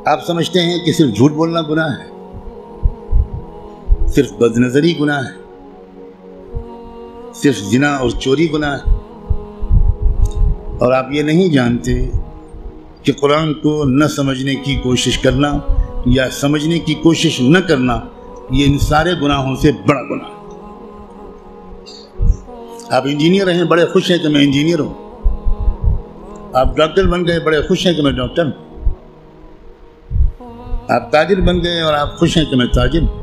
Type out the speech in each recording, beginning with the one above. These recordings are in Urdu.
آپ سمجھتے ہیں کہ صرف جھوٹ بولنا گناہ ہے، صرف بدنظری گناہ ہے، صرف زنا اور چوری گناہ ہے، اور آپ یہ نہیں جانتے کہ قرآن کو نہ سمجھنے کی کوشش کرنا یا سمجھنے کی کوشش نہ کرنا یہ ان سارے گناہوں سے بڑا گناہ ہے۔ آپ انجینئر ہیں، بڑے خوش ہیں کہ میں انجینئر ہوں، آپ ڈاکٹر بن گئے، بڑے خوش ہیں کہ میں ڈاکٹر ہوں، آپ تاجر بن گئے اور آپ خوش ہیں کہ میں تاجر ہوں،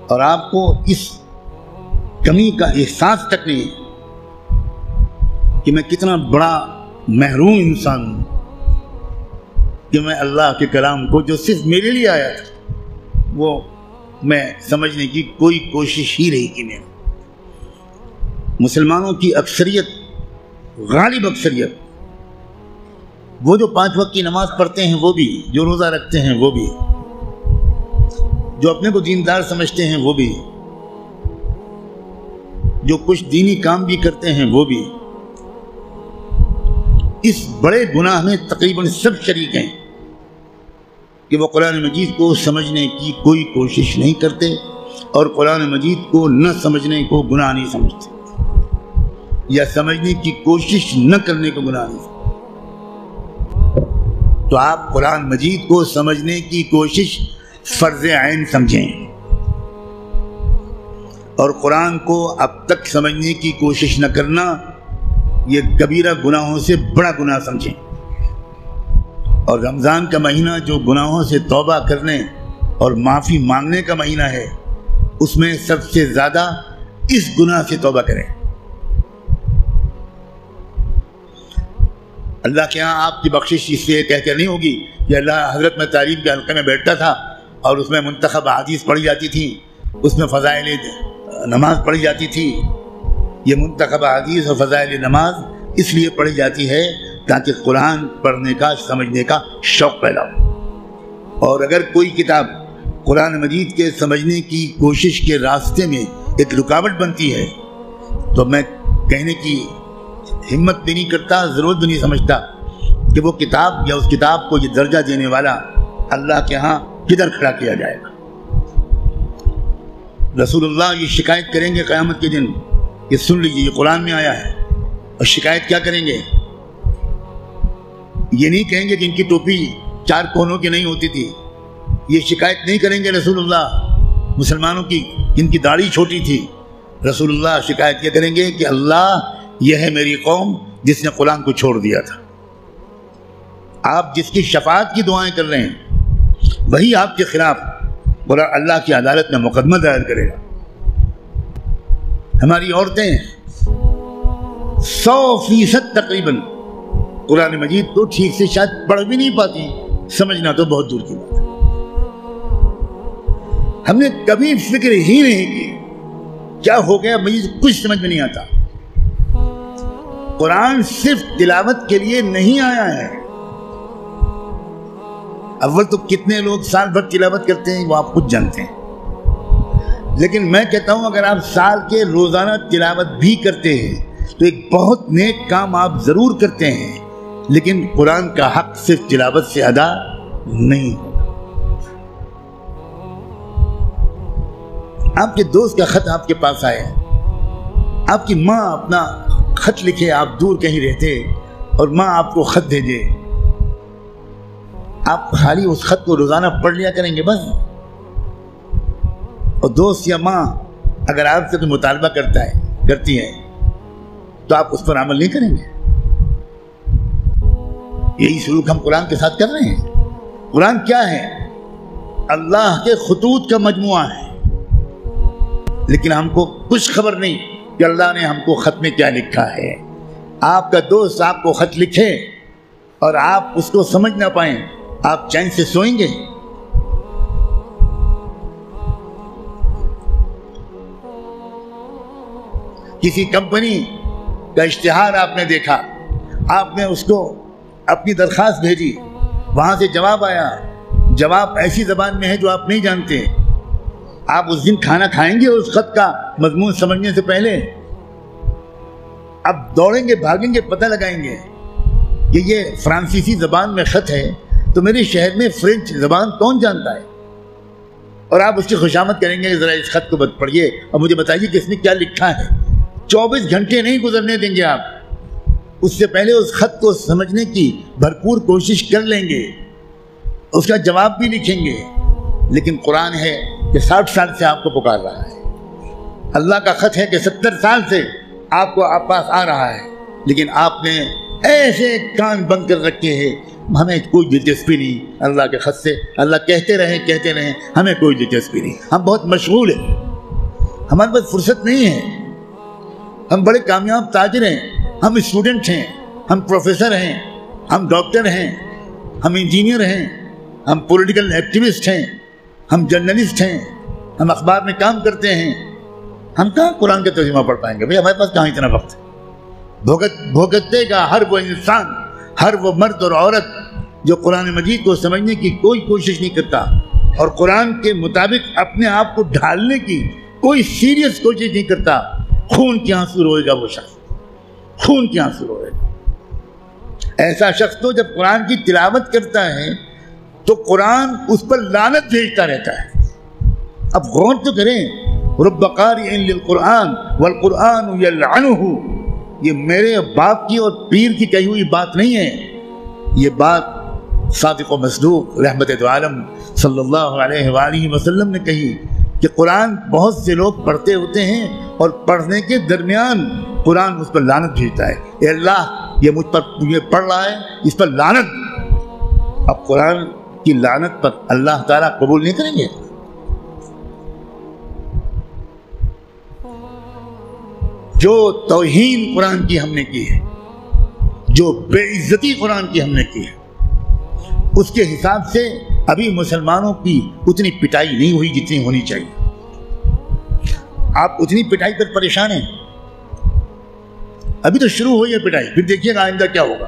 اور آپ کو اس کمی کا احساس تک نہیں ہے کہ میں کتنا بڑا محروم انسان ہوں کہ میں اللہ کے کلام کو جو صرف میرے لیے آیا تھا وہ میں سمجھنے کی کوئی کوشش ہی نہیں کی میں۔ مسلمانوں کی اکثریت، غالب اکثریت، وہ جو 5 وقت کی نماز پڑھتے ہیں وہ بھی، جو روزہ رکھتے ہیں وہ بھی، جو اپنے کو دیندار سمجھتے ہیں وہ بھی، جو کچھ دینی کام بھی کرتے ہیں وہ بھی، اس بڑے گناہ میں تقریباً سب شریک ہیں کہ وہ قرآن مجید کو سمجھنے کی کوئی کوشش نہیں کرتے اور قرآن مجید کو نہ سمجھنے کو گناہ نہیں سمجھتے یا سمجھنے کی کوشش نہ کرنے کو گناہ نہیں سمجھتے۔ تو آپ قرآن مجید کو سمجھنے کی کوشش فرض عین سمجھیں اور قرآن کو اب تک سمجھنے کی کوشش نہ کرنا یہ کبیرہ گناہوں سے بڑا گناہ سمجھیں۔ اور رمضان کا مہینہ جو گناہوں سے توبہ کرنے اور معافی مانگنے کا مہینہ ہے، اس میں سب سے زیادہ اس گناہ سے توبہ کریں۔ اللہ کے ہاں آپ کی بخشش اس لیے کہہ کر نہیں ہوگی کہ اللہ حضرت میں تعلیم کے حلقے میں بیٹھتا تھا اور اس میں منتخب احادیث پڑھی جاتی تھی، اس میں فضائل نماز پڑھی جاتی تھی۔ یہ منتخب احادیث اور فضائل نماز اس لیے پڑھی جاتی ہے تاکہ قرآن پڑھنے کا، سمجھنے کا شوق پیدا ہو۔ اور اگر کوئی کتاب قرآن مجید کے سمجھنے کی کوشش کے راستے میں ایک رکاوٹ بنتی ہے تو میں کہنے کی ہمت بھی نہیں کرتا، ضرورت بھی نہیں سمجھتا کہ وہ کتاب یا اس کتاب کو یہ درجہ دینے والا اللہ کے ہاں کدھر کھڑا کیا جائے گا۔ رسول اللہ یہ شکایت کریں گے قیامت کے دن، یہ سن لیجیے، یہ قرآن میں آیا ہے، اور شکایت کیا کریں گے؟ یہ نہیں کہیں گے کہ ان کی ٹوپی 4 کونوں کی نہیں ہوتی تھی، یہ شکایت نہیں کریں گے رسول اللہ مسلمانوں کی جن کی داڑھی چھوٹی تھی۔ رسول اللہ شکایت کیا کریں گے کہ اللہ یہ ہے میری قوم جس نے قرآن کو چھوڑ دیا تھا۔ آپ جس کی شفاعت کی دعائیں کر رہے ہیں وہی آپ کے خلاف اللہ کی عدالت میں مقدمہ دائر کرے گا۔ ہماری عورتیں 100% تقریباً قرآن مجید کو ٹھیک سے شاید پڑھ بھی نہیں پاتی، سمجھنا تو بہت دور کی بات ہے۔ ہم نے کبھی فکر ہی نہیں کی کیا ہو گیا، مجھے کچھ سمجھ میں نہیں آتا۔ قرآن صرف تلاوت کے لیے نہیں آیا ہے۔ اول تو کتنے لوگ سال بھر تلاوت کرتے ہیں وہ آپ خود جانتے ہیں، لیکن میں کہتا ہوں اگر آپ سال کے روزانہ تلاوت بھی کرتے ہیں تو ایک بہت نیک کام آپ ضرور کرتے ہیں، لیکن قرآن کا حق صرف تلاوت سے ادا نہیں ہوگا۔ آپ کے دوست کا خط آپ کے پاس آئے، آپ کی ماں اپنا خط لکھے، آپ دور کہیں رہتے اور ماں آپ کو خط بھیجے، آپ خالی اس خط کو روزانہ پڑھ لیا کریں گے بس؟ اور دوست یا ماں اگر آپ سے کوئی مطالبہ کرتی ہے تو آپ اس پر عمل نہیں کریں گے؟ یہی سلوک ہم قرآن کے ساتھ کر رہے ہیں۔ قرآن کیا ہے؟ اللہ کے خطوط کا مجموعہ ہے، لیکن ہم کو کچھ خبر نہیں کہ اللہ نے ہم کو خط میں کیا لکھا ہے۔ آپ کا دوست آپ کو خط لکھے اور آپ اس کو سمجھ نہ پائیں، آپ چین سے سوئیں گے؟ کسی کمپنی کا اشتہار آپ نے دیکھا، آپ نے اس کو اپنی درخواست بھیجی، وہاں سے جواب آیا، جواب ایسی زبان میں ہے جو آپ نہیں جانتے، آپ اس دن کھانا کھائیں گے اس خط کا مضمون سمجھنے سے پہلے؟ اب دوڑیں گے، بھاگیں گے، پتہ لگائیں گے کہ یہ فرانسیسی زبان میں خط ہے تو میرے شہر میں فرینچ زبان کون جانتا ہے؟ اور آپ اس کی خوشامد کریں گے کہ ذرا اس خط کو پڑھیے اور مجھے بتائیے کہ اس میں کیا لکھا ہے۔ 24 گھنٹے نہیں گزرنے دیں گے آپ، اس سے پہلے اس خط کو سمجھنے کی بھرپور کوشش کر لیں گے، اس کا جواب بھی لکھیں گے۔ لیکن قرآن ہے کہ 60 سال سے آپ کو پکار رہا ہے، اللہ کا خط ہے کہ 70 سال سے آپ پاس آ رہا ہے، لیکن آپ نے ایسے کان بند کر رکھے ہیں، ہمیں کوئی دلچسپی نہیں اللہ کے خط سے، اللہ کہتے رہیں ہمیں کوئی دلچسپی نہیں، ہم بہت مشغول ہیں، ہمارے پاس فرصت نہیں ہے، ہم بڑے کامیاب تاجر ہیں، ہم اسٹوڈنٹ ہیں، ہم پروفیسر ہیں، ہم ڈاکٹر ہیں، ہم انجینئر ہیں، ہم پولیٹیکل ایکٹیوسٹ ہیں، ہم جرنلسٹ ہیں، ہم اخبار میں کام کرتے ہیں، ہم کہاں قرآن کا ترجمہ پڑھ پائیں گے؟ بھئی ہمارے پاس کہاں اتنا وقت ہے؟ بھوگتے گا ہر وہ انسان، ہر وہ مرد اور عورت جو قرآن مجید کو سمجھنے کی کوئی کوشش نہیں کرتا اور قرآن کے مطابق اپنے آپ کو ڈھالنے کی کوئی سیریس کوشش نہیں کرتا، خون کے آنسو روئے گا وہ شخص، خون کے آنسو روئے گا۔ ایسا شخص تو جب قرآن کی تلاوت کرتا ہے تو قرآن اس پر لعنت بھیجتا رہتا ہے۔ اب غور تو کریں، رب قارئ للقرآن والقرآن یلعنہ، یہ میرے باپ کی اور پیر کی کہی ہوئی بات نہیں ہے، یہ بات صادق و مصدوق رحمت دو عالم صلی اللہ علیہ وآلہ وسلم نے کہی کہ قرآن بہت سے لوگ پڑھتے ہوتے ہیں اور پڑھنے کے درمیان قرآن اس پر لعنت بھیجتا ہے، اے اللہ یہ مجھ پر یہ پڑھ رہا ہے، اس پر لعنت۔ اب قرآن کی لعنت پر اللہ تعالیٰ قبول نہیں کریں گے؟ جو توہین قرآن کی ہم نے کی ہے، جو بے عزتی قرآن کی ہم نے کی ہے، اس کے حساب سے ابھی مسلمانوں کی اتنی پٹائی نہیں ہوئی جتنی ہونی چاہیے۔ آپ اتنی پٹائی پر پریشان ہیں، ابھی تو شروع ہوئی ہے پٹائی، پھر دیکھیے گا آئندہ کیا ہوگا۔